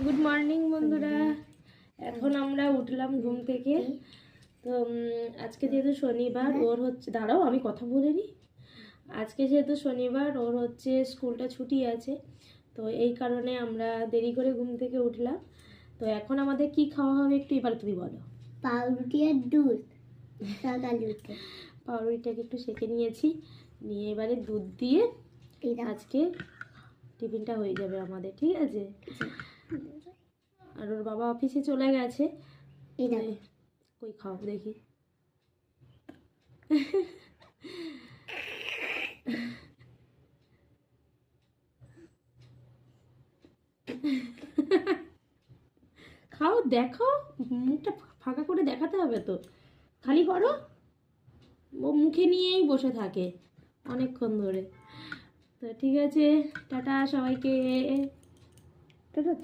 Good morning বন্ধুরা। এখন আমরা উঠলাম ঘুম থেকে। তো আজকে যেহেতু শনিবার, ওর হচ্ছে, দাঁড়াও আমি কথা বলে নিই। আজকে যেহেতু শনিবার, ওর হচ্ছে স্কুলটা ছুটি আছে, তো এই কারণে আমরা দেরি করে ঘুম থেকে উঠলাম। তো এখন আমাদের কি খাওয়া হবে একটু এবার তুমি বলো। পাউরুটি আর দুধ সকালে উঠে। পাউরুটিটাকে একটু সেঁকে নিয়েছি, নিয়ে এবারে দুধ দিয়ে আজকে টিফিনটা হয়ে যাবে আমাদের, ঠিক আছে। আর ওর বাবা অফিসে চলে গেছে। কই খাও দেখি। খাও, দেখো, মুখটা ফাঁকা করে দেখাতে হবে তো, খালি করো। ও মুখে নিয়েই বসে থাকে অনেকক্ষণ ধরে। তো ঠিক আছে, টাটা সবাইকে। টাটা।